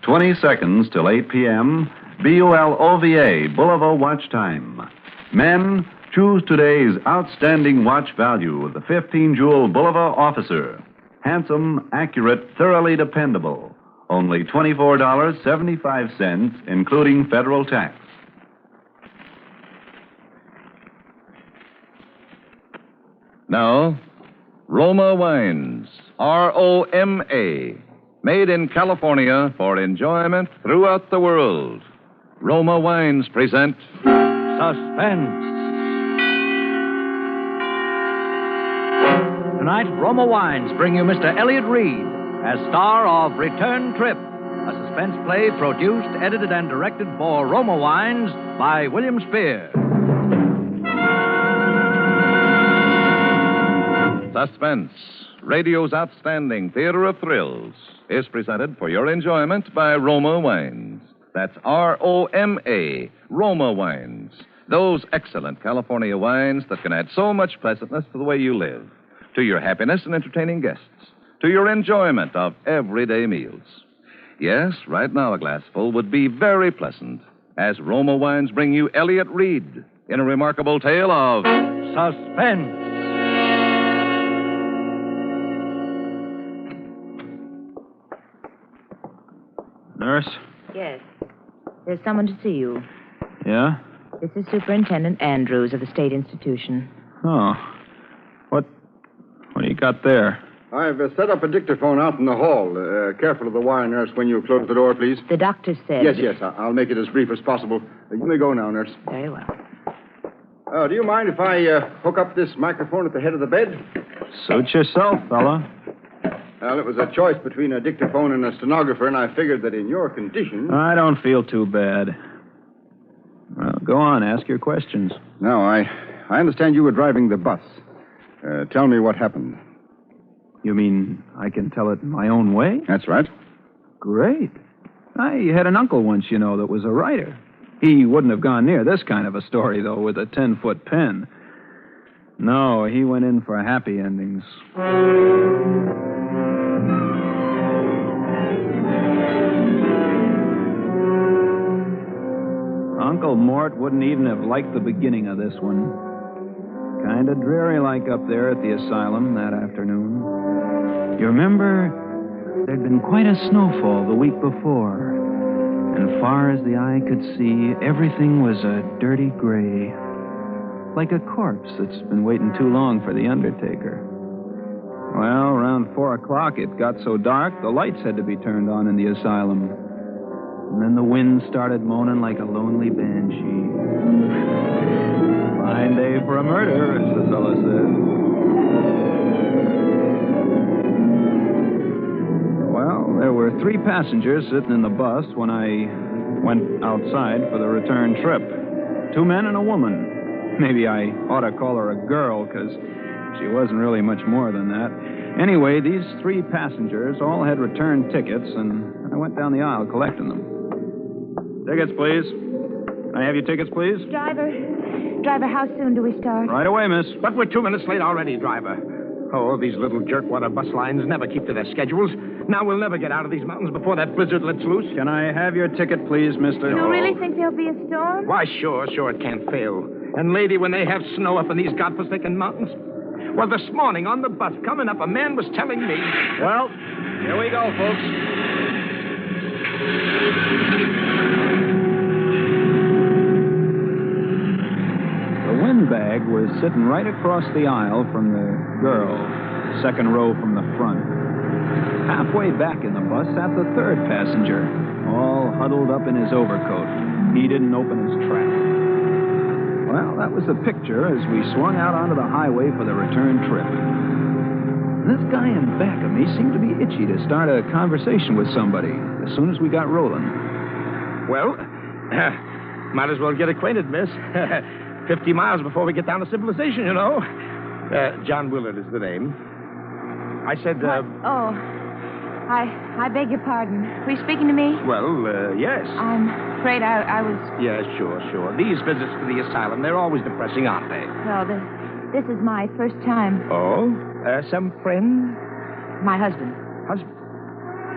20 seconds till 8 p.m. BULOVA, Boulevard Watch Time. Men, choose today's outstanding watch value, the 15-jewel Boulevard Officer. Handsome, accurate, thoroughly dependable. Only $24.75, including federal tax. Now, Roma Wines, Roma, made in California for enjoyment throughout the world. Roma Wines present Suspense. Tonight, Roma Wines bring you Mr. Elliot Reed as star of Return Trip, a suspense play produced, edited, and directed for Roma Wines by William Spear. Suspense, radio's outstanding theater of thrills, is presented for your enjoyment by Roma Wines. That's Roma, Roma Wines. Those excellent California wines that can add so much pleasantness to the way you live, to your happiness in entertaining guests, to your enjoyment of everyday meals. Yes, right now a glassful would be very pleasant, as Roma Wines bring you Elliot Reed in a remarkable tale of Suspense. Nurse? Yes. There's someone to see you. Yeah? This is Superintendent Andrews of the State Institution. Oh. What do you got there? I've set up a dictaphone out in the hall. Careful of the wire, nurse, when you close the door, please. The doctor said... Yes. I'll make it as brief as possible. You may go now, nurse. Very well. Do you mind if I hook up this microphone at the head of the bed? Suit yourself, fella. Well, it was a choice between a dictaphone and a stenographer, and I figured that in your condition... I don't feel too bad. Well, go on, ask your questions. No, I understand you were driving the bus. Tell me what happened. You mean I can tell it my own way? That's right. Great. I had an uncle once, that was a writer. He wouldn't have gone near this kind of a story, though, with a 10-foot pen. No, he went in for happy endings. Uncle Mort wouldn't even have liked the beginning of this one. Kind of dreary-like up there at the asylum that afternoon. You remember, there'd been quite a snowfall the week before. And far as the eye could see, everything was a dirty gray. Like a corpse that's been waiting too long for the undertaker. Well, around 4 o'clock, it got so dark, the lights had to be turned on in the asylum. And then the wind started moaning like a lonely banshee. Fine day for a murder, as the fella said. Well, there were 3 passengers sitting in the bus when I went outside for the return trip. 2 men and a woman. Maybe I ought to call her a girl, because she wasn't really much more than that. Anyway, these 3 passengers all had return tickets, and I went down the aisle collecting them. Tickets, please. Can I have your tickets, please? Driver, how soon do we start? Right away, miss. But we're 2 minutes late already, driver. Oh, these little jerkwater bus lines never keep to their schedules. Now we'll never get out of these mountains before that blizzard lets loose. Can I have your ticket, please, mister? You really think there'll be a storm? Why, sure, it can't fail. And, lady, when they have snow up in these godforsaken mountains... Well, this morning on the bus coming up, a man was telling me... Well, here we go, folks. The windbag was sitting right across the aisle from the girl, second row from the front. Halfway back in the bus sat the 3rd passenger, all huddled up in his overcoat. He didn't open his trap. Well, that was the picture as we swung out onto the highway for the return trip. This guy in back of me seemed to be itchy to start a conversation with somebody as soon as we got rolling. Well, might as well get acquainted, miss. 50 miles before we get down to civilization, John Willard is the name. I said, I beg your pardon. Were you speaking to me? Well, yes. I'm afraid I was... Yeah, sure. These visits to the asylum, they're always depressing, aren't they? Well, this is my first time. Oh? Some friend? My husband. Husband?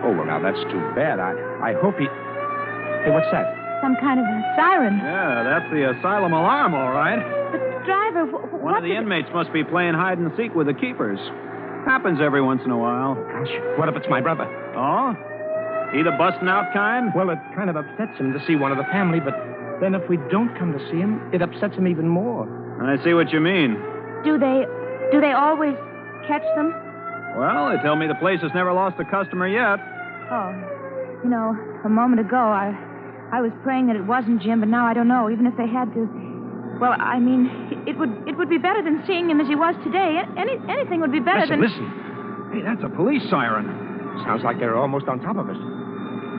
Oh, well, now, that's too bad. I hope he... Hey, what's that? Some kind of a siren. Yeah, that's the asylum alarm, all right. But, driver, One of the inmates must be playing hide and seek with the keepers. Happens every once in a while. Gosh, what if it's my brother? Oh? He the busting out kind? Well, it kind of upsets him to see one of the family, but then if we don't come to see him, it upsets him even more. I see what you mean. Do they always catch them? Well, they tell me the place has never lost a customer yet. Oh, a moment ago, I was praying that it wasn't Jim, but now I don't know, even if they had to. Well, I mean, it would be better than seeing him as he was today. Anything would be better than... Listen. Hey, that's a police siren. Sounds like they're almost on top of us.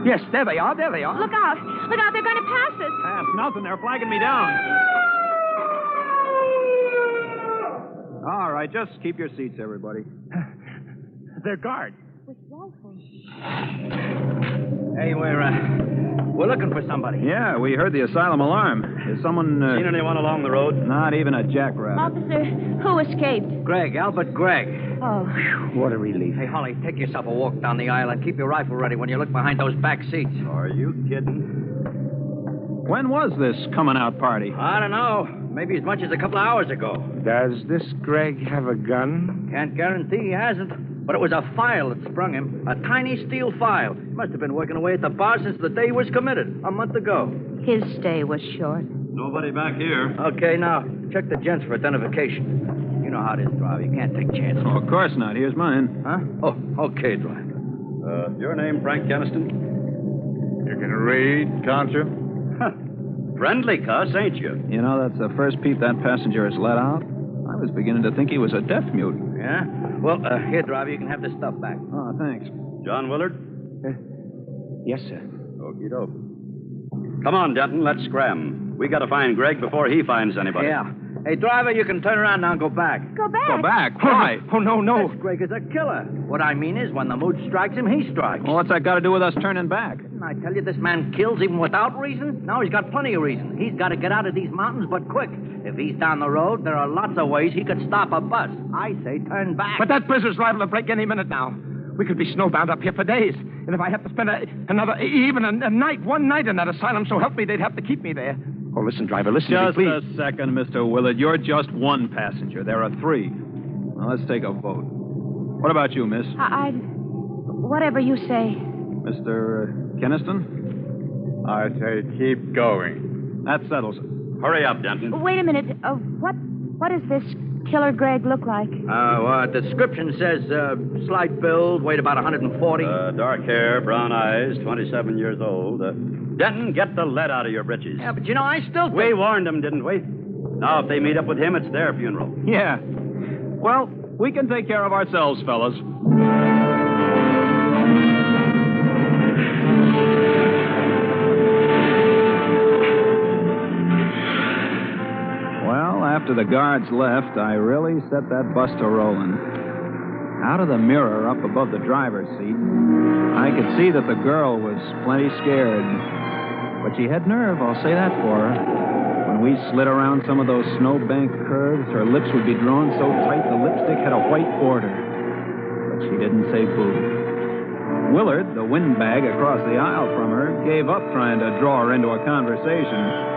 Yes, there they are. Look out, they're going to pass us. Pass nothing, they're flagging me down. All right, just keep your seats, everybody. They're guards. With rifles. Hey, we're looking for somebody. Yeah, we heard the asylum alarm. Is someone... Seen anyone along the road? Not even a jackrabbit. Officer, who escaped? Greg, Albert Gregg. Oh. What a relief. Hey, Holly, take yourself a walk down the aisle and keep your rifle ready when you look behind those back seats. Are you kidding? When was this coming out party? I don't know. Maybe as much as a couple of hours ago. Does this Greg have a gun? Can't guarantee he hasn't. But it was a file that sprung him. A tiny steel file. Must have been working away at the bar since the day he was committed, a month ago. His stay was short. Nobody back here. Okay, now, check the gents for identification. You know how it is, driver. You can't take chances. Oh, of course not. Here's mine. Huh? Oh, okay, driver. Your name, Frank Keniston? You can read, can't you? Friendly cuss, ain't you? You know, that's the first peep that passenger has let out. I was beginning to think he was a deaf mute. Yeah? Well, here, driver, you can have this stuff back. Oh, thanks. John Willard? Yes, sir. Okie doke. Come on, Denton, let's scram. We gotta find Greg before he finds anybody. Yeah. Hey, driver, you can turn around now and go back. Go back. Go back? Why? Oh, no. This Greg is a killer. What I mean is, when the mood strikes him, he strikes. Well, what's that got to do with us turning back? Didn't I tell you this man kills even without reason? Now he's got plenty of reason. He's got to get out of these mountains, but quick. If he's down the road, there are lots of ways he could stop a bus. I say turn back. But that blizzard's liable to break any minute now. We could be snowbound up here for days. And if I have to spend one night in that asylum, so help me, they'd have to keep me there. Oh, listen, driver, listen Just to me, a please. second, Mr. Willard. You're just one passenger. There are three. Now, let's take a vote. What about you, miss? Whatever you say. Mr. Keniston? I say keep going. That settles it. Hurry up, Denton. Wait a minute. What does this killer Greg look like? Well, the description says slight build, weight about 140. Dark hair, brown eyes, 27 years old. Denton, get the lead out of your britches. Yeah, but I still think... We warned them, didn't we? Now, if they meet up with him, it's their funeral. Yeah. Well, we can take care of ourselves, fellas. Well, after the guards left, I really set that bus to rolling. Out of the mirror up above the driver's seat, I could see that the girl was plenty scared. But she had nerve, I'll say that for her. When we slid around some of those snowbank curves, her lips would be drawn so tight the lipstick had a white border. But she didn't say boo. Willard, the windbag across the aisle from her, gave up trying to draw her into a conversation.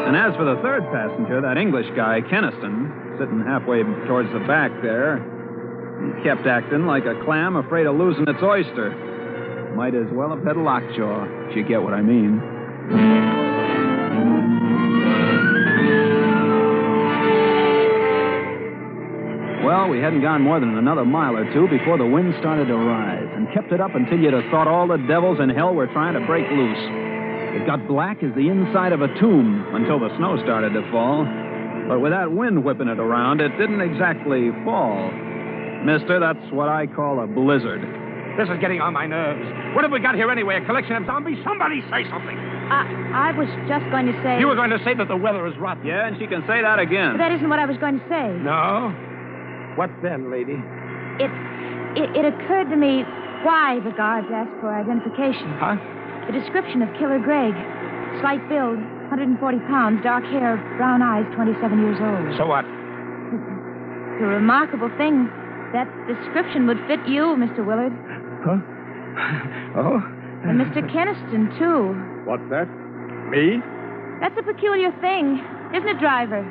And as for the third passenger, that English guy, Keniston, sitting halfway towards the back there, he kept acting like a clam afraid of losing its oyster. Might as well have had lockjaw, if you get what I mean. Well, we hadn't gone more than another mile or two before the wind started to rise, and kept it up until you'd have thought all the devils in hell were trying to break loose. It got black as the inside of a tomb until the snow started to fall. But with that wind whipping it around, it didn't exactly fall. Mister, that's what I call a blizzard. This is getting on my nerves. What have we got here anyway? A collection of zombies? Somebody say something. I was just going to say... You were going to say that the weather is rotten. Yeah, and she can say that again. But that isn't what I was going to say. No? What then, lady? It occurred to me why the guards asked for identification. Huh? The description of Killer Greg. Slight build, 140 pounds, dark hair, brown eyes, 27 years old. So what? The remarkable thing, that description would fit you, Mr. Willard. Huh? Oh? And Mr. Keniston, too. What's that? Me? That's a peculiar thing, isn't it, driver?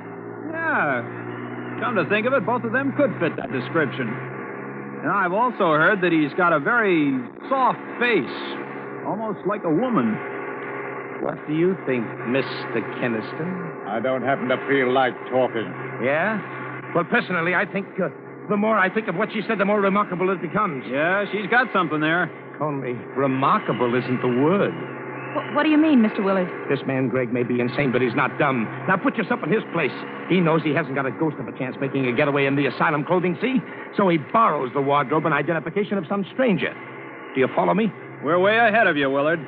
Yeah. Come to think of it, both of them could fit that description. And I've also heard that he's got a very soft face, almost like a woman. What do you think, Mr. Keniston? I don't happen to feel like talking. Yeah? Well, personally, I think the more I think of what she said, the more remarkable it becomes. Yeah, she's got something there. Only remarkable isn't the word. What do you mean, Mr. Willard? This man, Greg, may be insane, but he's not dumb. Now put yourself in his place. He knows he hasn't got a ghost of a chance making a getaway in the asylum clothing, see? So he borrows the wardrobe and identification of some stranger. Do you follow me? We're way ahead of you, Willard.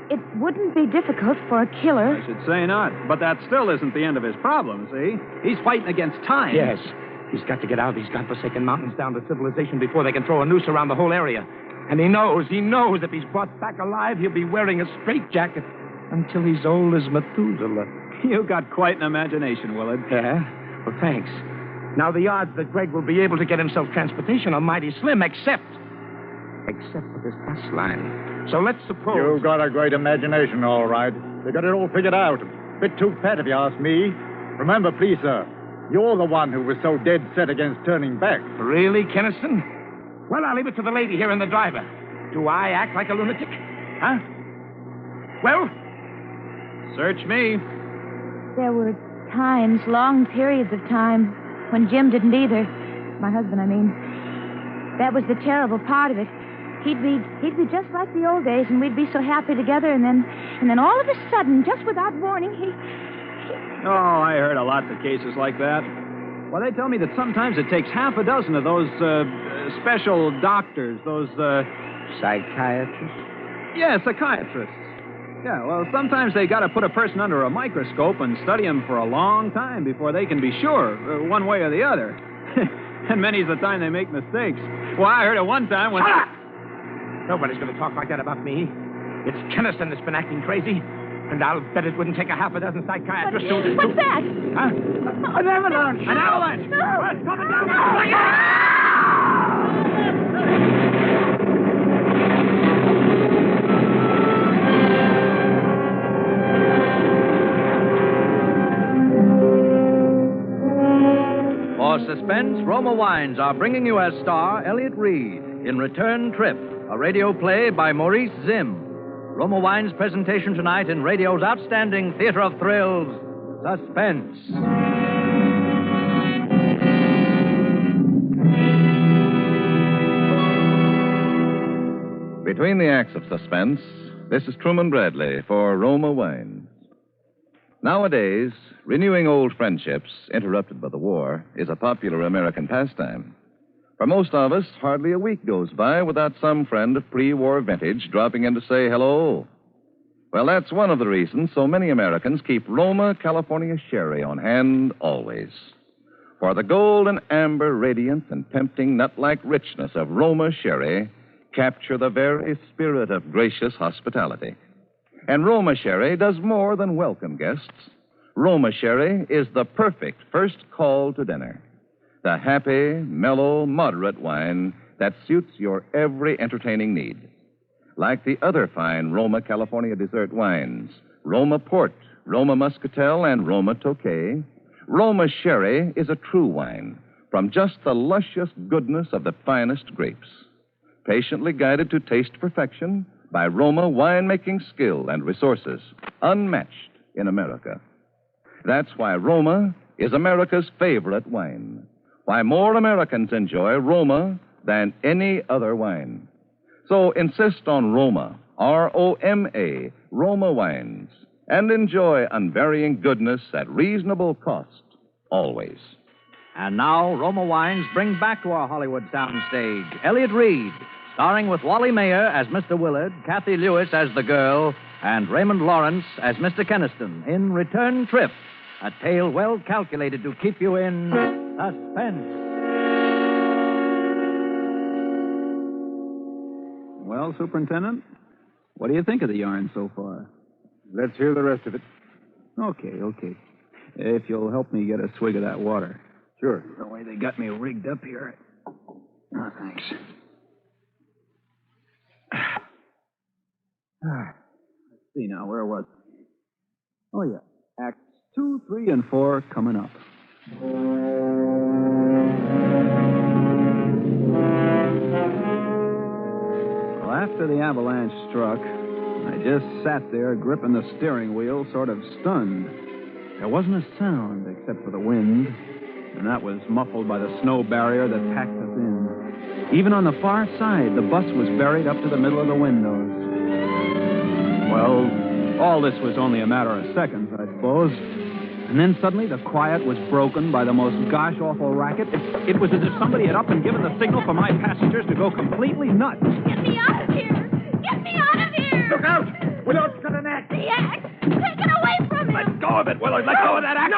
It wouldn't be difficult for a killer. I should say not. But that still isn't the end of his problem, see? He's fighting against time. Yes. He's got to get out of these godforsaken mountains down to civilization before they can throw a noose around the whole area. And he knows if he's brought back alive, he'll be wearing a straitjacket until he's old as Methuselah. You've got quite an imagination, Willard. Yeah? Well, thanks. Now, the odds that Greg will be able to get himself transportation are mighty slim, except for this bus line. So let's suppose... You've got a great imagination, all right. You got it all figured out. Bit too fat, if you ask me. Remember, please, sir, you're the one who was so dead set against turning back. Really, Keniston? Well, I'll leave it to the lady here and the driver. Do I act like a lunatic? Huh? Well? Search me. There were times, long periods of time, when Jim didn't either. My husband, I mean. That was the terrible part of it. He'd be just like the old days, and we'd be so happy together, and then all of a sudden, just without warning, he... Oh, I heard of lots of cases like that. Well, they tell me that sometimes it takes half a dozen of those special doctors, those... Psychiatrists? Yeah, psychiatrists. Yeah, well, sometimes they got to put a person under a microscope and study him for a long time before they can be sure, one way or the other. And many's the time they make mistakes. Well, I heard it one time when... Shut up! Nobody's going to talk like that about me. It's Keniston that's been acting crazy. And I'll bet it wouldn't take a half a dozen psychiatrists to... What's that? Huh? An avalanche! An avalanche! No. It's coming down! For Suspense, Roma Wines are bringing you as star Elliot Reed in Return Trip, a radio play by Maurice Zimm. Roma Wines' presentation tonight in radio's outstanding theater of thrills, Suspense. Between the acts of Suspense, this is Truman Bradley for Roma Wines. Nowadays, renewing old friendships interrupted by the war is a popular American pastime. For most of us, hardly a week goes by without some friend of pre-war vintage dropping in to say hello. Well, that's one of the reasons so many Americans keep Roma California Sherry on hand always. For the gold and amber radiance and tempting nut-like richness of Roma Sherry capture the very spirit of gracious hospitality. And Roma Sherry does more than welcome guests. Roma Sherry is the perfect first call to dinner. The happy, mellow, moderate wine that suits your every entertaining need. Like the other fine Roma California dessert wines, Roma Port, Roma Muscatel, and Roma Tokay, Roma Sherry is a true wine from just the luscious goodness of the finest grapes. Patiently guided to taste perfection by Roma winemaking skill and resources, unmatched in America. That's why Roma is America's favorite wine. Why more Americans enjoy Roma than any other wine. So insist on Roma, R-O-M-A, Roma wines, and enjoy unvarying goodness at reasonable cost, always. And now, Roma Wines bring back to our Hollywood soundstage Elliot Reed, starring with Wally Mayer as Mr. Willard, Kathy Lewis as the girl, and Raymond Lawrence as Mr. Keniston in Return Trip, a tale well calculated to keep you in suspense. Well, Superintendent, what do you think of the yarn so far? Let's hear the rest of it. Okay. If you'll help me get a swig of that water. Sure. The way they got me rigged up here. Oh, thanks. Let's see now, where was it? Oh, yeah. Acts 2, 3, and 4 coming up. Well, after the avalanche struck, I just sat there gripping the steering wheel, sort of stunned. There wasn't a sound except for the wind, and that was muffled by the snow barrier that packed us in. Even on the far side, the bus was buried up to the middle of the windows. Well, all this was only a matter of seconds, I suppose. And then suddenly the quiet was broken by the most gosh-awful racket. It was as if somebody had up and given the signal for my passengers to go completely nuts. Get me out of here! Get me out of here! Look out! Willard's got an axe. The axe! Take it away from him! Let go of it, Willard. Let go of that axe.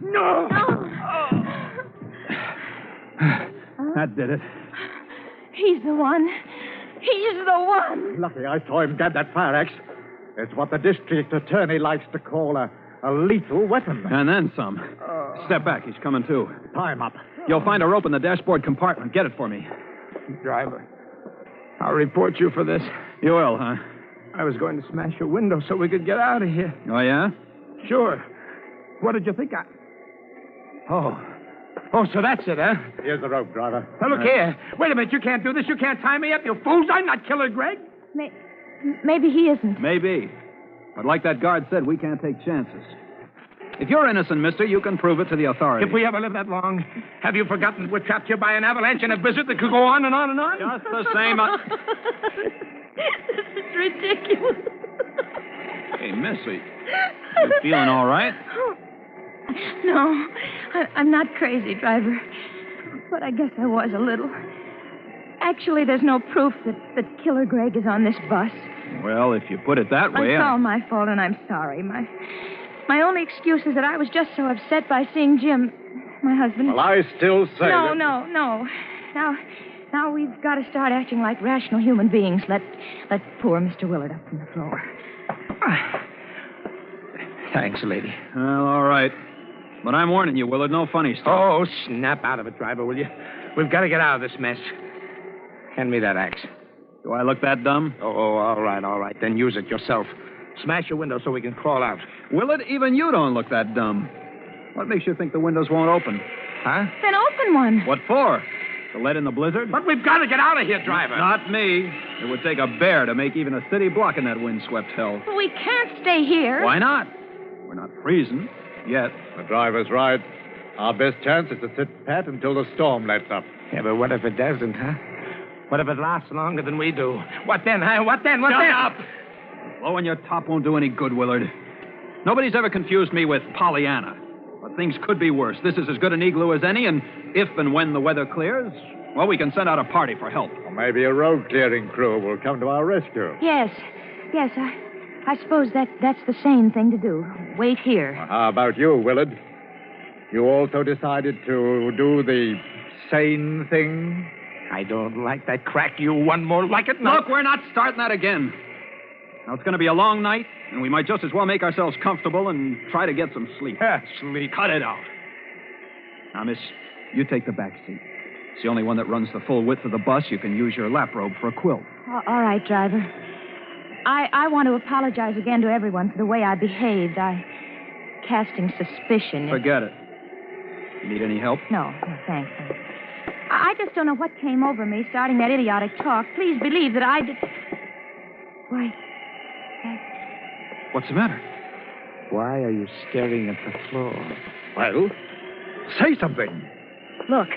No! That did it. He's the one. He's the one. Lucky I saw him grab that fire axe. It's what the district attorney likes to call a lethal weapon. And then some. Step back. He's coming, too. Tie him up. You'll find a rope in the dashboard compartment. Get it for me. Driver, I'll report you for this. You will, huh? I was going to smash your window so we could get out of here. Oh, yeah? Sure. What did you think Oh, so that's it, huh? Here's the rope, driver. Now, look here. Wait a minute. You can't do this. You can't tie me up, you fools. I'm not Killer Greg. Maybe he isn't. Maybe. But like that guard said, we can't take chances. If you're innocent, mister, you can prove it to the authorities. If we ever live that long, have you forgotten that we're trapped here by an avalanche and a blizzard that could go on and on and on? Just the same. This is ridiculous. Hey, Missy, you feeling all right? No, I'm not crazy, driver. But I guess I was a little. Actually, there's no proof that Killer Greg is on this bus. Well, if you put it that way, It's all my fault, and I'm sorry. My only excuse is that I was just so upset by seeing Jim, my husband. Well, I still say No. Now we've got to start acting like rational human beings. Let poor Mr. Willard up from the floor. Thanks, lady. Well, all right. But I'm warning you, Willard, no funny stuff. Oh, snap out of it, driver, will you? We've got to get out of this mess. Hand me that axe. Do I look that dumb? Oh, all right. Then use it yourself. Smash your window so we can crawl out. Willard, even you don't look that dumb. What makes you think the windows won't open? Huh? Then open one. What for? To let in the blizzard? But we've got to get out of here, driver. Not me. It would take a bear to make even a city block in that windswept hell. But we can't stay here. Why not? We're not freezing. Yet. The driver's right. Our best chance is to sit pat until the storm lets up. Yeah, but what if it doesn't, huh? What if it lasts longer than we do? What then, huh? What then? Shut up! Blowing your top won't do any good, Willard. Nobody's ever confused me with Pollyanna. But things could be worse. This is as good an igloo as any, and if and when the weather clears, well, we can send out a party for help. Or maybe a road clearing crew will come to our rescue. Yes, I suppose that's the sane thing to do. Wait here. Well, how about you, Willard? You also decided to do the sane thing? I don't like that crack. You one more like it. No. Look, we're not starting that again. Now, it's going to be a long night, and we might just as well make ourselves comfortable and try to get some sleep. Sleep. Cut it out. Now, miss, you take the back seat. It's the only one that runs the full width of the bus. You can use your lap robe for a quilt. All right, driver. I want to apologize again to everyone for the way I behaved. Casting suspicion. Forget it. You need any help? No, thanks. I just don't know what came over me starting that idiotic talk. Please believe that I did... Why... What's the matter? Why are you staring at the floor? Well, say something. Look.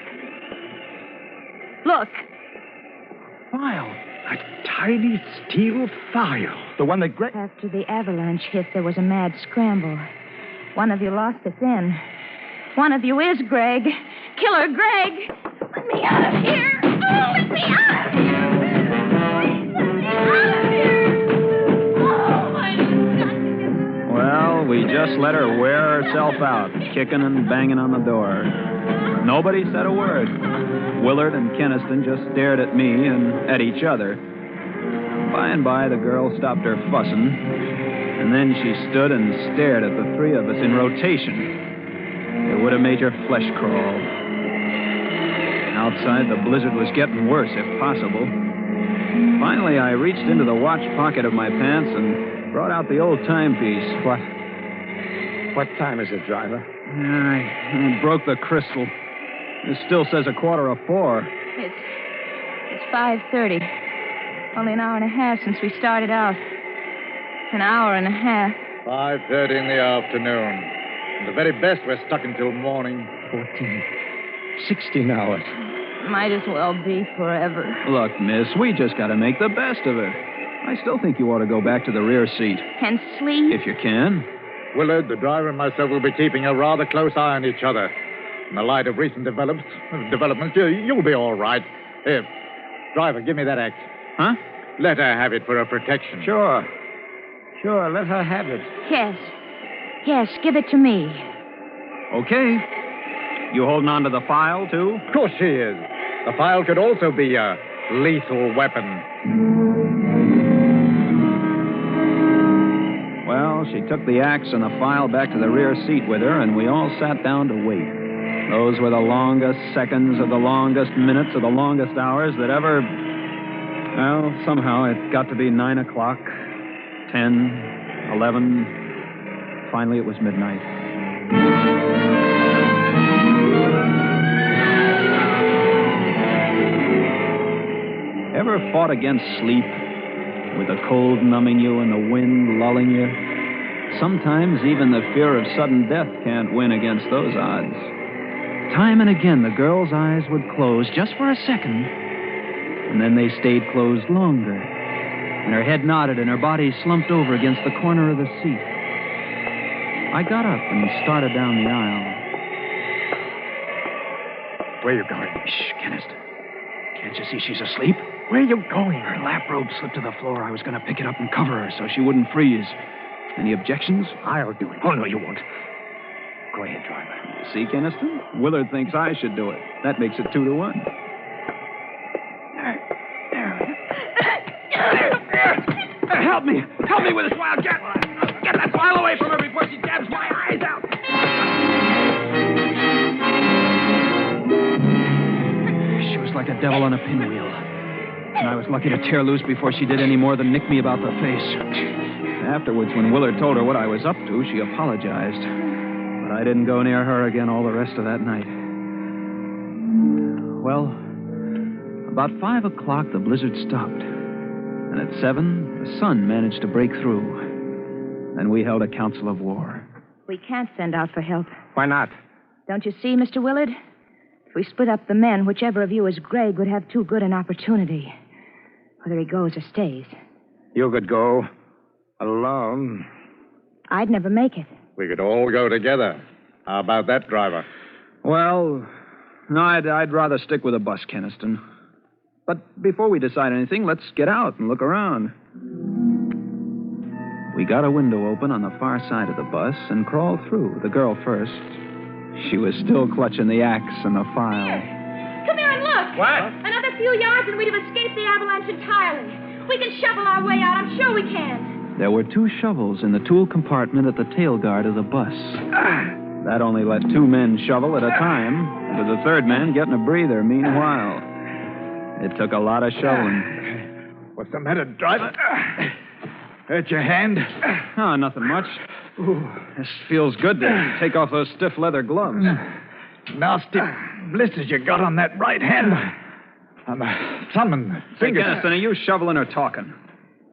File. A tiny steel file. The one that Greg... After the avalanche hit, there was a mad scramble. One of you lost it then. One of you is Greg. Killer Greg! Let me out of here! Oh, let me out of here! Let me out of here! Oh, I just got to get... Well, we just let her wear herself out, kicking and banging on the door. Nobody said a word. Willard and Keniston just stared at me and at each other. By and by, the girl stopped her fussing, and then she stood and stared at the three of us in rotation. It would have made your flesh crawl. Outside, the blizzard was getting worse, if possible. Finally, I reached into the watch pocket of my pants and brought out the old timepiece. What time is it, driver? I broke the crystal. It still says 4:15. It's 5:30. Only an hour and a half since we started out. An hour and a half. 5:30 in the afternoon. And the very best we're stuck until morning. 16 hours. Might as well be forever. Look, miss, we just got to make the best of it. I still think you ought to go back to the rear seat. And sleep? If you can. Willard, the driver, and myself will be keeping a rather close eye on each other. In the light of recent developments, you'll be all right. Here, driver, give me that axe. Huh? Let her have it for her protection. Sure, let her have it. Yes, give it to me. Okay. You holding on to the file, too? Of course she is. The file could also be a lethal weapon. Well, she took the axe and the file back to the rear seat with her, and we all sat down to wait. Those were the longest seconds of the longest minutes of the longest hours that ever... Well, somehow it got to be 9 o'clock, 10, 11. Finally, it was midnight. Ever fought against sleep, with the cold numbing you and the wind lulling you? Sometimes even the fear of sudden death can't win against those odds. Time and again, the girl's eyes would close just for a second, and then they stayed closed longer, and her head nodded and her body slumped over against the corner of the seat. I got up and started down the aisle. Where are you going? Shh, Kenneth. Can't you see she's asleep? Where are you going? Her lap robe slipped to the floor. I was going to pick it up and cover her so she wouldn't freeze. Any objections? I'll do it. Oh, no, you won't. Go ahead, driver. See, Keniston? Willard thinks I should do it. That makes it 2-1. Help me! Help me with this wildcat! Get that file away from her before she jabs my eyes out! She was like a devil on a pinwheel. And I was lucky to tear loose before she did any more than nick me about the face. Afterwards, when Willard told her what I was up to, she apologized. But I didn't go near her again all the rest of that night. Well, about 5 o'clock, the blizzard stopped. And at 7, the sun managed to break through. Then we held a council of war. We can't send out for help. Why not? Don't you see, Mr. Willard? If we split up the men, whichever of you is Greg would have too good an opportunity. Whether he goes or stays. You could go alone. I'd never make it. We could all go together. How about that, driver? Well, no, I'd rather stick with the bus, Keniston. But before we decide anything, let's get out and look around. We got a window open on the far side of the bus and crawled through, the girl first. She was still clutching the axe and the file. Come here and look. What? Another few yards and we'd have escaped the avalanche entirely. We can shovel our way out. I'm sure we can. There were 2 shovels in the tool compartment at the tail guard of the bus. That only let 2 men shovel at a time, with the third man getting a breather meanwhile. It took a lot of shoveling. What's the matter, driver? Hurt your hand? Oh, nothing much. This feels good to take off those stiff leather gloves. Nasty blisters you got on that right hand. Thumb and Hey, fingers. Keniston, are you shoveling or talking?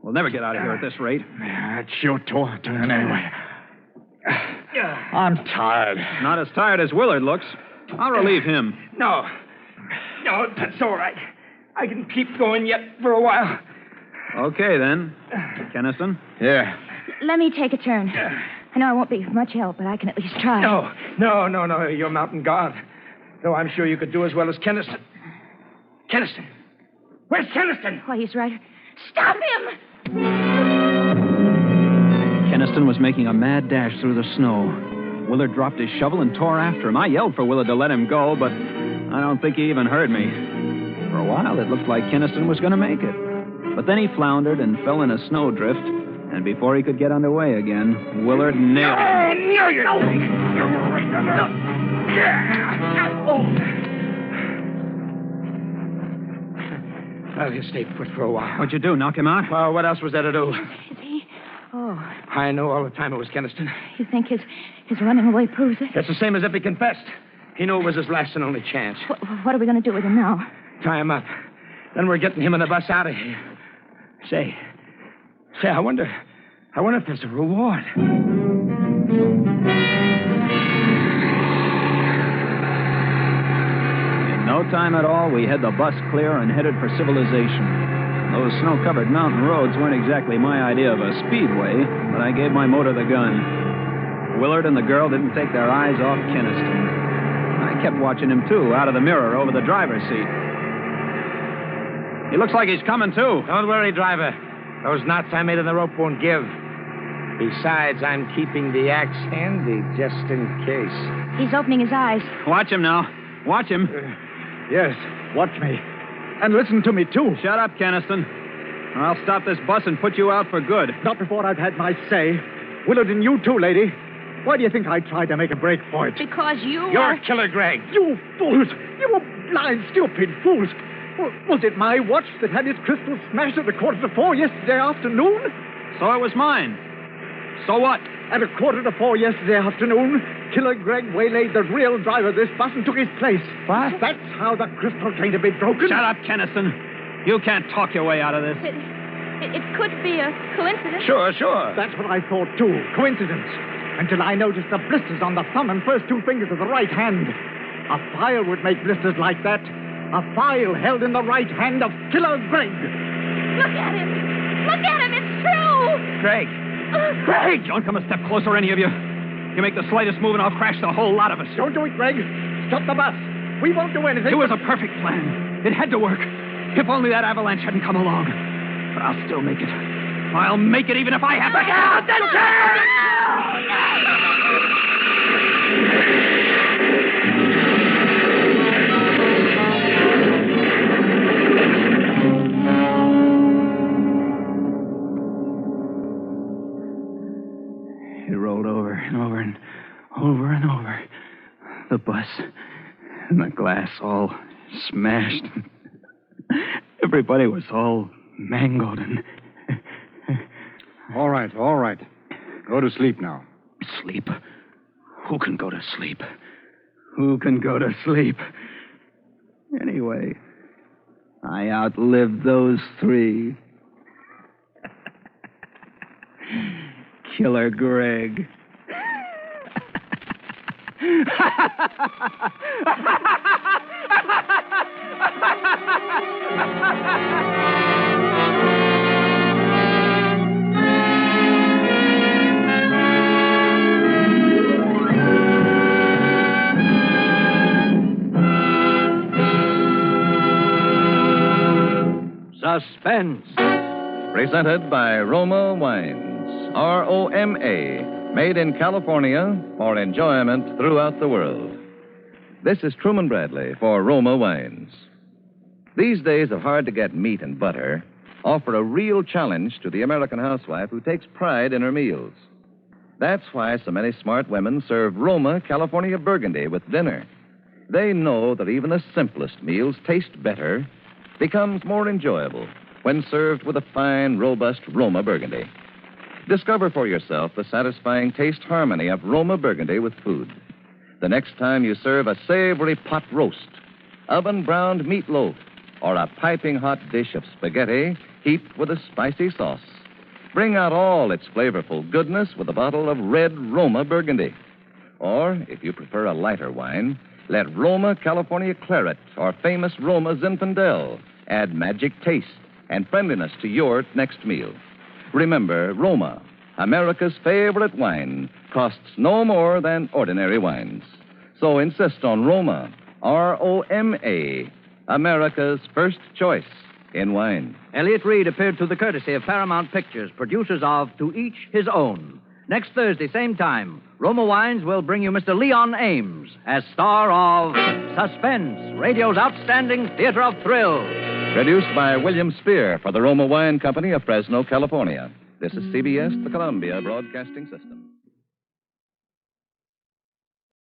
We'll never get out of here at this rate. It's your turn anyway. I'm tired. Not as tired as Willard looks. I'll relieve him. No, that's all right. I can keep going yet for a while. Okay, then. Keniston? Yeah. Let me take a turn. I know I won't be much help, but I can at least try. No. You're mountain guard. Though I'm sure you could do as well as Keniston. Keniston. Where's Keniston? Why, he's right. Stop him! Keniston was making a mad dash through the snow. Willard dropped his shovel and tore after him. I yelled for Willard to let him go, but I don't think he even heard me. For a while, it looked like Keniston was going to make it. But then he floundered and fell in a snowdrift, and before he could get underway again, Willard nailed him. Well, he'll stay put for a while. What'd you do, knock him out? Well, what else was there to do? Is he? Oh, I knew all the time it was Keniston. you think his running away proves it? It's the same as if he confessed. He knew it was his last and only chance. What are we going to do with him now? Tie him up. Then we're getting him and the bus out of here. Say, I wonder if there's a reward. In no time at all, we had the bus clear and headed for civilization. Those snow-covered mountain roads weren't exactly my idea of a speedway, but I gave my motor the gun. Willard and the girl didn't take their eyes off Keniston. I kept watching him, too, out of the mirror over the driver's seat. He looks like he's coming, too. Don't worry, driver. Those knots I made in the rope won't give. Besides, I'm keeping the axe handy just in case. He's opening his eyes. Watch him now. Watch him. Yes, watch me. And listen to me, too. Shut up, Keniston. Or I'll stop this bus and put you out for good. Not before I've had my say. Willard and you, too, lady. Why do you think I tried to make a break for it? Because You're Killer Greg. You fools! You blind, stupid fools! Was it my watch that had its crystal smashed at 4:45 yesterday afternoon? So it was mine. So what? At 4:45 yesterday afternoon, Killer Greg waylaid the real driver of this bus and took his place. What? That's how the crystal came to be broken. Shut up, Keniston. You can't talk your way out of this. It could be a coincidence. Sure. That's what I thought, too. Coincidence. Until I noticed the blisters on the thumb and first two fingers of the right hand. A file would make blisters like that. A file held in the right hand of Killer Greg. Look at him. Look at him. It's true. Greg. Greg! Don't come a step closer, any of you. You make the slightest move and I'll crash the whole lot of us. Don't do it, Greg. Stop the bus. We won't do anything. It was a perfect plan. It had to work. If only that avalanche hadn't come along. But I'll still make it. I'll make it even if I have to. Get out! It rolled over and over and over and over. The bus and the glass all smashed. Everybody was all mangled and... All right. Go to sleep now. Sleep? Who can go to sleep? Who can go to sleep? Anyway, I outlived those three. Killer Greg. Suspense. Presented by Roma Wines. ROMA. Made in California for enjoyment throughout the world. This is Truman Bradley for Roma Wines. These days of hard-to-get meat and butter offer a real challenge to the American housewife who takes pride in her meals. That's why so many smart women serve Roma California Burgundy with dinner. They know that even the simplest meals taste better, becomes more enjoyable when served with a fine, robust Roma Burgundy. Discover for yourself the satisfying taste harmony of Roma Burgundy with food. The next time you serve a savory pot roast, oven-browned meatloaf, or a piping hot dish of spaghetti heaped with a spicy sauce, bring out all its flavorful goodness with a bottle of red Roma Burgundy. Or, if you prefer a lighter wine, let Roma California Claret or famous Roma Zinfandel add magic taste and friendliness to your next meal. Remember, Roma, America's favorite wine, costs no more than ordinary wines. So insist on Roma, ROMA, America's first choice in wine. Elliot Reed appeared through the courtesy of Paramount Pictures, producers of To Each His Own. Next Thursday, same time, Roma Wines will bring you Mr. Leon Ames as star of Suspense, radio's outstanding theater of thrills. Produced by William Spear for the Roma Wine Company of Fresno, California. This is CBS, the Columbia Broadcasting System.